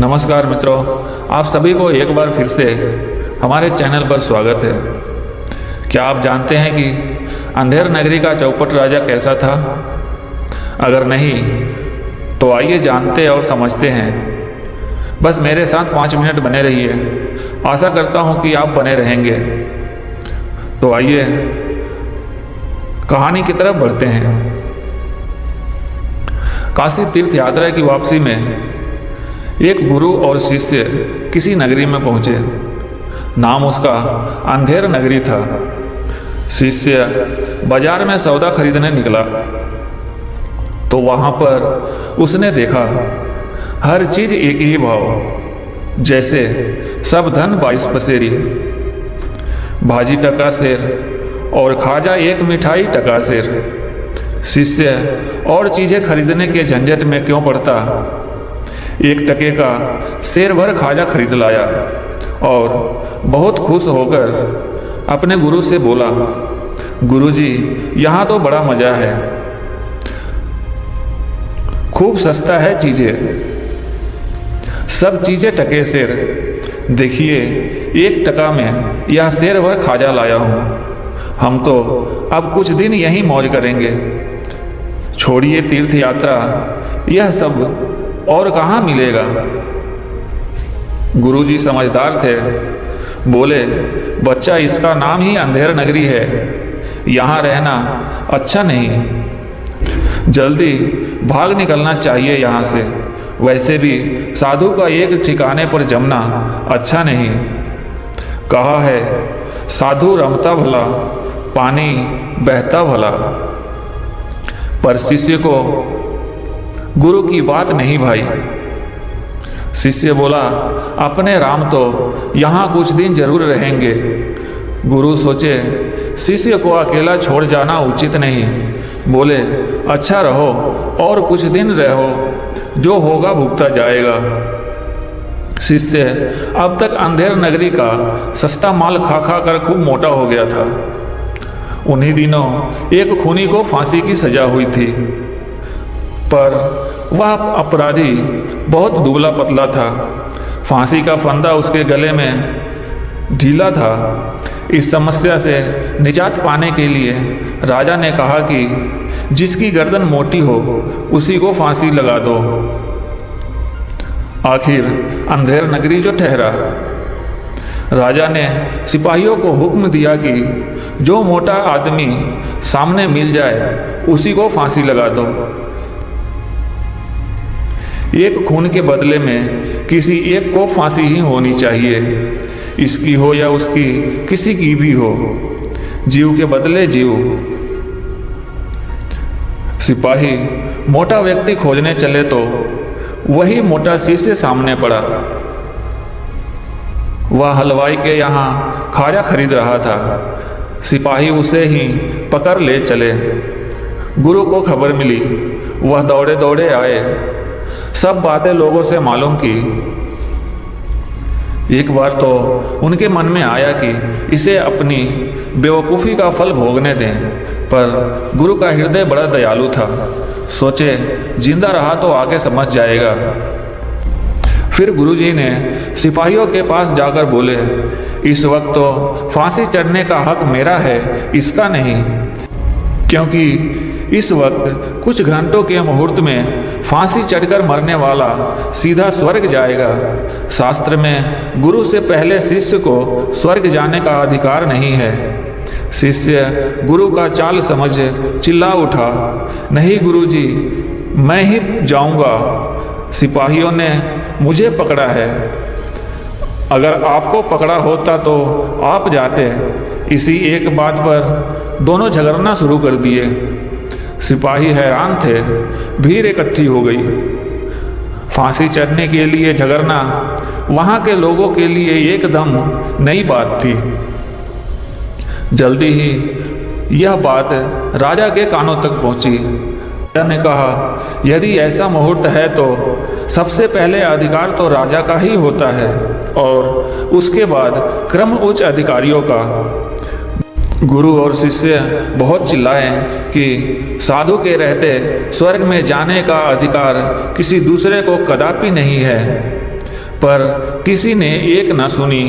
नमस्कार मित्रों, आप सभी को एक बार फिर से हमारे चैनल पर स्वागत है। क्या आप जानते हैं कि अंधेर नगरी का चौपट राजा कैसा था? अगर नहीं तो आइए जानते और समझते हैं। बस मेरे साथ 5 मिनट बने रहिए। आशा करता हूं कि आप बने रहेंगे। तो आइए कहानी की तरफ बढ़ते हैं। काशी तीर्थ यात्रा की वापसी में एक गुरु और शिष्य किसी नगरी में पहुंचे। नाम उसका अंधेर नगरी था। शिष्य बाजार में सौदा खरीदने निकला तो वहां पर उसने देखा हर चीज एक ही भाव, जैसे सब धन 22 पसेरी, भाजी टका सेर और खाजा एक मिठाई टका सेर। शिष्य और चीजें खरीदने के झंझट में क्यों पड़ता, 1 टके का सेर भर खाजा खरीद लाया और बहुत खुश होकर अपने गुरु से बोला, गुरुजी, यहाँ तो बड़ा मजा है, खूब सस्ता है चीजें, सब चीजें टके सेर। देखिए 1 टका में यह सेर भर खाजा लाया हूँ। हम तो अब कुछ दिन यहीं मौज करेंगे। छोड़िए तीर्थ यात्रा, यह सब और कहाँ मिलेगा। गुरुजी समझदार थे, बोले, बच्चा, इसका नाम ही अंधेर नगरी है, यहाँ रहना अच्छा नहीं, जल्दी भाग निकलना चाहिए यहाँ से। वैसे भी साधु का एक ठिकाने पर जमना अच्छा नहीं। कहा है, साधु रमता भला, पानी बहता भला। पर शिष्य को गुरु की बात नहीं भाई। शिष्य बोला, अपने राम तो यहाँ कुछ दिन जरूर रहेंगे। गुरु सोचे शिष्य को अकेला छोड़ जाना उचित नहीं। बोले, अच्छा रहो और कुछ दिन रहो, जो होगा भुगता जाएगा। शिष्य अब तक अंधेर नगरी का सस्ता माल खा खा कर खूब मोटा हो गया था। उन्हीं दिनों एक खूनी को फांसी की सजा हुई थी, पर वह अपराधी बहुत दुबला पतला था। फांसी का फंदा उसके गले में ढीला था। इस समस्या से निजात पाने के लिए राजा ने कहा कि जिसकी गर्दन मोटी हो उसी को फांसी लगा दो। आखिर अंधेर नगरी जो ठहरा। राजा ने सिपाहियों को हुक्म दिया कि जो मोटा आदमी सामने मिल जाए उसी को फांसी लगा दो। एक खून के बदले में किसी एक को फांसी ही होनी चाहिए, इसकी हो या उसकी, किसी की भी हो, जीव के बदले जीव। सिपाही मोटा व्यक्ति खोजने चले तो वही मोटा शिष्य सामने पड़ा। वह हलवाई के यहाँ खाजा खरीद रहा था। सिपाही उसे ही पकड़ ले चले। गुरु को खबर मिली, वह दौड़े दौड़े आए, सब बातें लोगों से मालूम की। एक बार तो उनके मन में आया कि इसे अपनी बेवकूफ़ी का फल भोगने दें, पर गुरु का हृदय बड़ा दयालु था। सोचे जिंदा रहा तो आगे समझ जाएगा। फिर गुरुजी ने सिपाहियों के पास जाकर बोले, इस वक्त तो फांसी चढ़ने का हक मेरा है, इसका नहीं, क्योंकि इस वक्त कुछ घंटों के मुहूर्त में फांसी चढ़कर मरने वाला सीधा स्वर्ग जाएगा। शास्त्र में गुरु से पहले शिष्य को स्वर्ग जाने का अधिकार नहीं है। शिष्य गुरु का चाल समझ चिल्ला उठा, नहीं गुरुजी, मैं ही जाऊंगा। सिपाहियों ने मुझे पकड़ा है, अगर आपको पकड़ा होता तो आप जाते। इसी एक बात पर दोनों झगड़ना शुरू कर दिए। सिपाही हैरान थे, भीड़ इकट्ठी हो गई। फांसी चढ़ने के लिए झगड़ना वहां के लोगों के लिए एकदम नई बात थी। जल्दी ही यह बात राजा के कानों तक पहुंची। राजा ने कहा, यदि ऐसा मुहूर्त है तो सबसे पहले अधिकार तो राजा का ही होता है और उसके बाद क्रम उच्च अधिकारियों का। गुरु और शिष्य बहुत चिल्लाए कि साधु के रहते स्वर्ग में जाने का अधिकार किसी दूसरे को कदापि नहीं है। पर किसी ने एक न सुनी।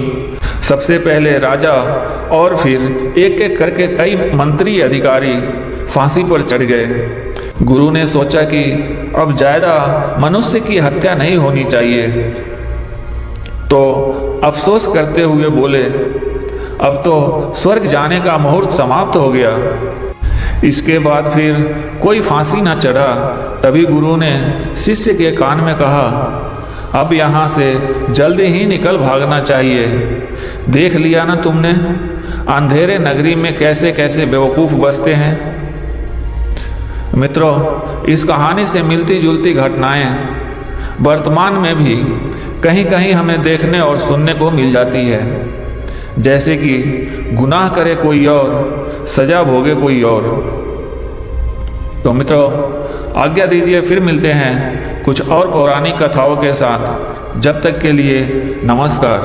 सबसे पहले राजा और फिर एक एक करके कई मंत्री अधिकारी फांसी पर चढ़ गए। गुरु ने सोचा कि अब ज़्यादा मनुष्य की हत्या नहीं होनी चाहिए, तो अफसोस करते हुए बोले, अब तो स्वर्ग जाने का मुहूर्त समाप्त हो गया। इसके बाद फिर कोई फांसी न चढ़ा। तभी गुरु ने शिष्य के कान में कहा, अब यहाँ से जल्दी ही निकल भागना चाहिए। देख लिया ना तुमने, अंधेरे नगरी में कैसे कैसे बेवकूफ़ बसते हैं। मित्रों, इस कहानी से मिलती जुलती घटनाएं वर्तमान में भी कहीं कहीं हमें देखने और सुनने को मिल जाती है। जैसे कि गुनाह करे कोई और, सजा भोगे कोई और। तो मित्रों, आज्ञा दीजिए, फिर मिलते हैं कुछ और पौराणिक कथाओं के साथ। जब तक के लिए नमस्कार।